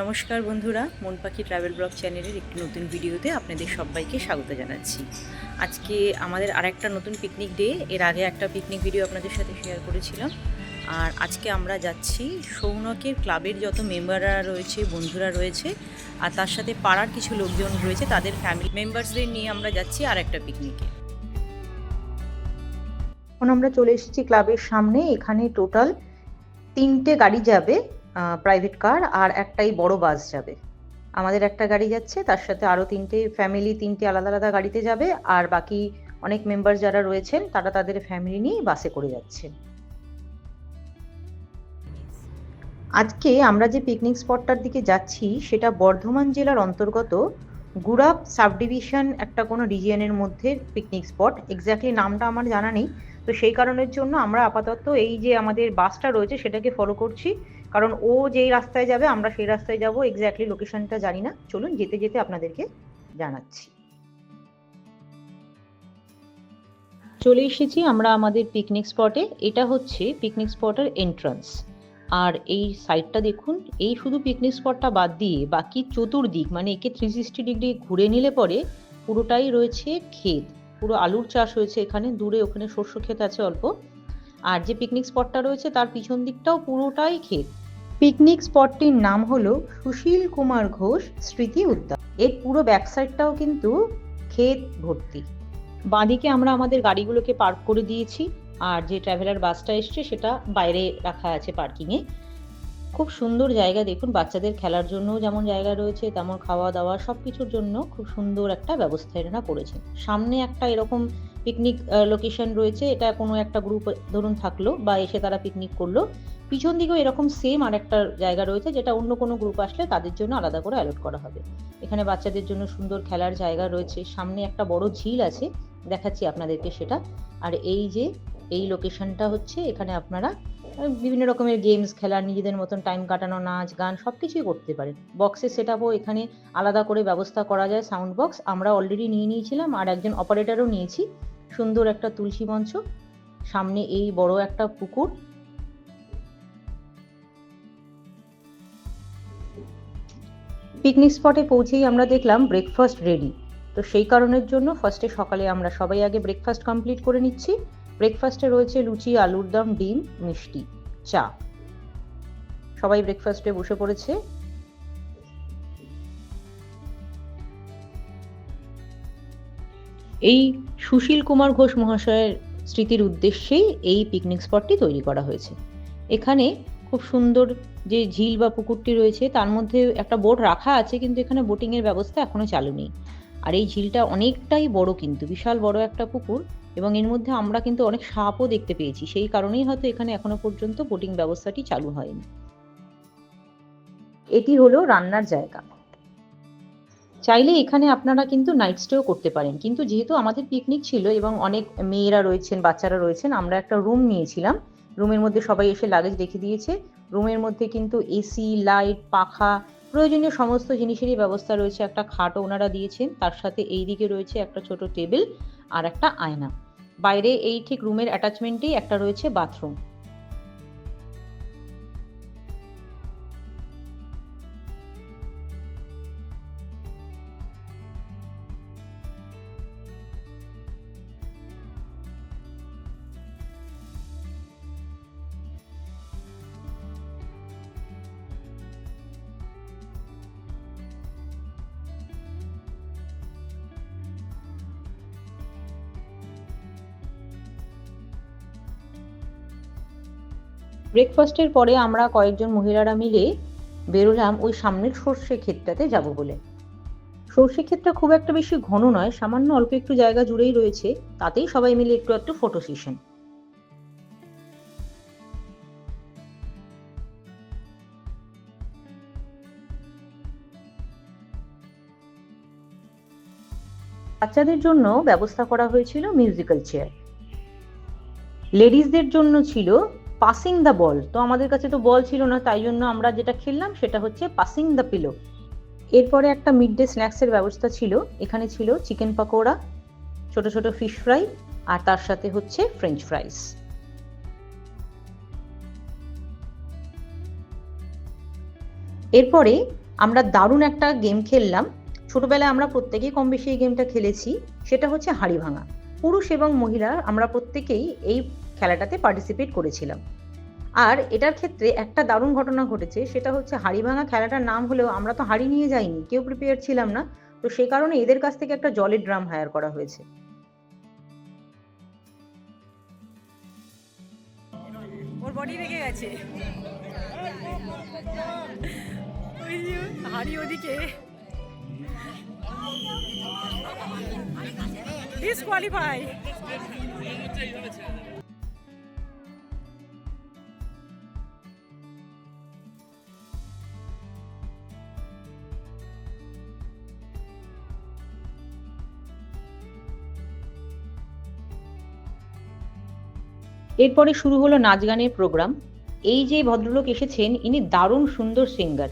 নমস্কার বন্ধুরা, মন পাখি ট্রাভেল ব্লগ চ্যানেলের একটি নতুন ভিডিওতে আপনাদের সবাইকে স্বাগত জানাচ্ছি। আজকে আমাদের আরেকটা নতুন পিকনিক ডে। এর আগে একটা পিকনিক ভিডিও আপনাদের সাথে শেয়ার করেছিলাম। আর আজকে আমরা যাচ্ছি সৌনকের ক্লাবের যত মেম্বাররা রয়েছে, বন্ধুরা রয়েছে, আর তার সাথে পাড়ার কিছু লোকজন রয়েছে, তাদের ফ্যামিলি মেম্বার্সদের নিয়ে আমরা যাচ্ছি আর একটা পিকনিকে। এখন আমরা চলে এসেছি ক্লাবের সামনে। এখানে টোটাল 3টে গাড়ি যাবে, প্রাইভেট কার, আর একটাই বড় বাস যাবে। আমাদের একটা গাড়ি যাচ্ছে, তার সাথে আরও 3টে ফ্যামিলি 3টে আলাদা আলাদা গাড়িতে যাবে, আর বাকি অনেক মেম্বার যারা রয়েছেন তারা তাদের ফ্যামিলি নিয়ে বাসে করে যাচ্ছে। আজকে আমরা যে পিকনিক স্পটটার দিকে যাচ্ছি সেটা বর্ধমান জেলার অন্তর্গত গুড়াপ সাব ডিভিশন একটা কোনো রিজিয়নের মধ্যে পিকনিক স্পট। এক্স্যাক্টলি নামটা আমার জানা নেই, তো সেই কারণের জন্য আমরা আপাতত এই যে আমাদের বাসটা রয়েছে সেটাকে ফলো করছি, কারণ ও যেই রাস্তায় যাবে আমরা সেই রাস্তায় যাব। এক্স্যাক্টলি লোকেশনটা জানি না, চলুন যেতে যেতে আপনাদেরকে জানাচ্ছি। চলে এসেছি আমরা আমাদের পিকনিক স্পটে। এটা হচ্ছে পিকনিক স্পটের এন্ট্রান্স। আর এই সাইডটা দেখুন, এই শুধু পিকনিক স্পটটা বাদ দিয়ে বাকি চতুর্দিক, মানে একে 360 ডিগ্রি ঘুরে নিলে পরে পুরোটাই রয়েছে ক্ষেত। পুরো আলুর চাষ হয়েছে এখানে, দূরে ওখানে শস্য ক্ষেত আছে অল্প। আর যে পিকনিক স্পটটা রয়েছে তার পিছন দিকটাও পুরোটাই ক্ষেত। পিকনিক স্পটটির নাম হলো সুশীল কুমার ঘোষ স্মৃতি উদ্যান। এর পুরো ব্যাক সাইডটাও কিন্তু ক্ষেত ভর্তি। বাঁদিকে আমরা আমাদের গাড়িগুলোকে পার্ক করে দিয়েছি, আর যে ট্রাভেলার বাসটা এসছে সেটা বাইরে রাখা আছে পার্কিংয়ে। খুব সুন্দর জায়গা, দেখুন বাচ্চাদের খেলার জন্য যেমন জায়গা রয়েছে, তেমন খাওয়া দাওয়া সব কিছুর জন্য খুব সুন্দর একটা ব্যবস্থা এরা করেছে। সামনে একটা এরকম পিকনিক লোকেশন রয়েছে, এটা কোনো একটা গ্রুপ ধরুন থাকলো বা এসে তারা পিকনিক করলো। পিছন দিকেও এরকম সেম আর একটা জায়গা রয়েছে, যেটা অন্য কোনো গ্রুপ আসলে তাদের জন্য আলাদা করে অ্যালট করা হবে। এখানে বাচ্চাদের জন্য সুন্দর খেলার জায়গা রয়েছে, সামনে একটা বড় ঝিল আছে, দেখাচ্ছি আপনাদেরকে সেটা। আর এই যে এই লোকেশনটা হচ্ছে, এখানে আপনারা বিভিন্ন রকমের গেমস খেলার, নিজেদের মতন টাইম কাটানো, নাচ গান সব কিছুই করতে পারেন। বক্সের সেট আপও এখানে আলাদা করে ব্যবস্থা করা যায়, সাউন্ড বক্স আমরা অলরেডি নিয়ে নিয়েছিলাম, আর একজন অপারেটরও নিয়েছি। সুন্দর একটা তুলসী মঞ্চ, সামনে এই বড় একটা পুকুর। পিকনিক স্পটে পৌঁছেই আমরা দেখলাম ব্রেকফাস্ট রেডি। তো সেই কারণের জন্য ফার্স্টে সকালে আমরা সবাই আগে ব্রেকফাস্ট কমপ্লিট করে নিচ্ছি। ব্রেকফাস্টে রয়েছে লুচি, আলুর দম, ডিম, মিষ্টি, চা। সবাই ব্রেকফাস্টে বসে পড়েছে। এই সুশীল কুমার ঘোষ মহাশয়ের স্মৃতির উদ্দেশ্যেই এই পিকনিক স্পটটি তৈরি করা হয়েছে। এখানে খুব সুন্দর যে ঝিল বা পুকুরটি রয়েছে তার মধ্যে একটা বোট রাখা আছে, কিন্তু এখানে বোটিংয়ের ব্যবস্থা এখনো চালু নেই। আর এই ঝিলটা অনেকটাই বড়, কিন্তু বিশাল বড় একটা পুকুর, এবং এর মধ্যে আমরা কিন্তু অনেক সাপও দেখতে পেয়েছি। সেই কারণেই হয়তো এখানে এখনো পর্যন্ত বোটিং ব্যবস্থাটি চালু হয়নি। এটি হলো রান্নার জায়গা। চাইলে এখানে আপনারা কিন্তু নাইট স্টেও করতে পারেন, কিন্তু যেহেতু আমাদের পিকনিক ছিল এবং অনেক মেয়েরা রয়েছেন, বাচ্চারা রয়েছেন, আমরা একটা রুম নিয়েছিলাম। রুমের মধ্যে সবাই এসে লাগেজ রেখে দিয়েছে। রুমের মধ্যে কিন্তু এসি, লাইট, পাখা, প্রয়োজনীয় সমস্ত জিনিসেরই ব্যবস্থা রয়েছে। একটা খাটও ওনারা দিয়েছেন, তার সাথে এই দিকে রয়েছে একটা ছোট টেবিল আর একটা আয়না। বাইরে এই ঠিক রুমের অ্যাটাচমেন্টেই একটা রয়েছে বাথরুম। ব্রেকফাস্টের পরে আমরা কয়েকজন মহিলারা মিলে বেরোলাম ওই সামনের সর্ষে ক্ষেতটাতে যাব বলে। সর্ষে ক্ষেতটা খুব একটা বেশি ঘন নয়, সামান্য অল্প একটু জায়গা জুড়েই রয়েছে, তাতেই সবাই মিলে একটু একটু ফটো সেশন। বাচ্চাদের জন্য ব্যবস্থা করা হয়েছিল মিউজিক্যাল চেয়ার। লেডিসদের জন্য ছিল পাসিং দ্য বল। তো আমাদের কাছে তো বল ছিল না, তাই জন্য আমরা যেটা খেললাম সেটা হচ্ছে পাসিং দ্য পিলো। এরপরে একটা মিড ডে স্ন্যাক্সের ব্যবস্থা ছিল। এখানে ছিল চিকেন পকোড়া, ছোট ছোট ফিশ ফ্রাই, আর তার সাথে হচ্ছে ফ্রেঞ্চ ফ্রাইস। এরপরে আমরা দারুণ একটা গেম খেললাম। ছোটবেলায় আমরা প্রত্যেকেই কম বেশি এই গেমটা খেলেছি। সেটা হচ্ছে হাঁড়ি ভাঙা। পুরুষ এবং মহিলা আমরা প্রত্যেকেই এই খেলাটাতে পার্টিসিপেট করেছিলাম। আর এটার ক্ষেত্রে একটা দারুণ ঘটনা ঘটেছে, সেটা হচ্ছে হাঁড়ি ভাঙা খেলাটার নাম হলেও আমরা তো হাঁড়ি নিয়ে যাইনি, কেউ প্রিপেয়ার ছিলাম না। তো সেই কারণে এদের কাছ থেকে একটা জলের ড্রাম হায়ার করা হয়েছে। ওর বডি রেগে গেছে, হাঁড়ি ওদিকে ডিসকোয়ালিফাই। এরপরে শুরু হলো নাচ গানের প্রোগ্রাম। এই যে ভদ্রলোক এসেছেন, ইনি দারুণ সুন্দর সিঙ্গার।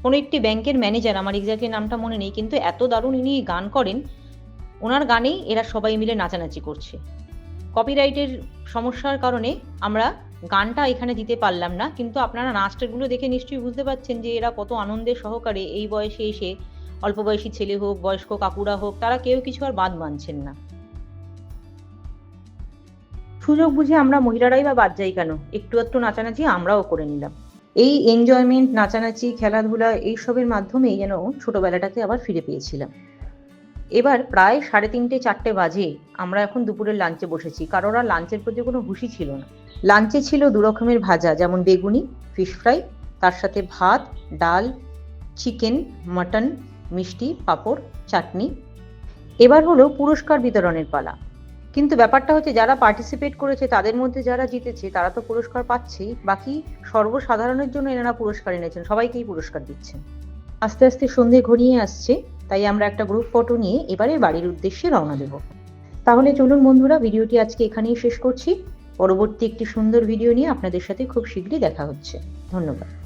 কোনো একটি ব্যাংকের ম্যানেজার, আমার এক্স্যাক্টলি নামটা মনে নেই, কিন্তু এত দারুণ ইনি গান করেন। ওনার গানেই এরা সবাই মিলে নাচানাচি করছে। কপিরাইটের সমস্যার কারণে আমরা গানটা এখানে দিতে পারলাম না, কিন্তু আপনারা নাচটাগুলো দেখে নিশ্চয়ই বুঝতে পারছেন যে এরা কত আনন্দের সহকারে এই বয়সে এসে, অল্প বয়সী ছেলে হোক, বয়স্ক কাকুরা হোক, তারা কেউ কিছু আর বাদ মানছেন না। সুযোগ বুঝে আমরা মহিলারাই বা বাদ যাই কেন, একটু একটু নাচানাচি আমরাও করে নিলাম। এই এনজয়মেন্ট, নাচানাচি, খেলাধুলা এইসবের মাধ্যমেই যেন ছোটবেলাটাকে আবার ফিরে পেয়েছিলাম। এবার প্রায় 3:30 4টে বাজে, আমরা এখন দুপুরের লাঞ্চে বসেছি। কারোর আর লাঞ্চের প্রতি কোনো হুঁশই ছিল না। লাঞ্চে ছিল 2 রকমের ভাজা, যেমন বেগুনি, ফিশ ফ্রাই, তার সাথে ভাত, ডাল, চিকেন, মাটন, মিষ্টি, পাঁপড়, চাটনি। এবার হলো পুরস্কার বিতরণের পালা। কিন্তু ব্যাপারটা হচ্ছে, যারা পার্টিসিপেট করেছে তাদের মধ্যে যারা জিতেছে তারা তো পুরস্কার পাচ্ছেই, বাকি সর্বসাধারণের জন্য এনারা পুরস্কার এনেছেন, সবাইকেই পুরস্কার দিচ্ছেন। আস্তে আস্তে সন্ধে ঘনিয়ে আসছে, তাই আমরা একটা গ্রুপ ফটো নিয়ে এবারে বাড়ির উদ্দেশ্যে রওনা দেব। তাহলে চলুন বন্ধুরা, ভিডিওটি আজকে এখানেই শেষ করছি। পরবর্তী একটি সুন্দর ভিডিও নিয়ে আপনাদের সাথে খুব শীঘ্রই দেখা হচ্ছে। ধন্যবাদ।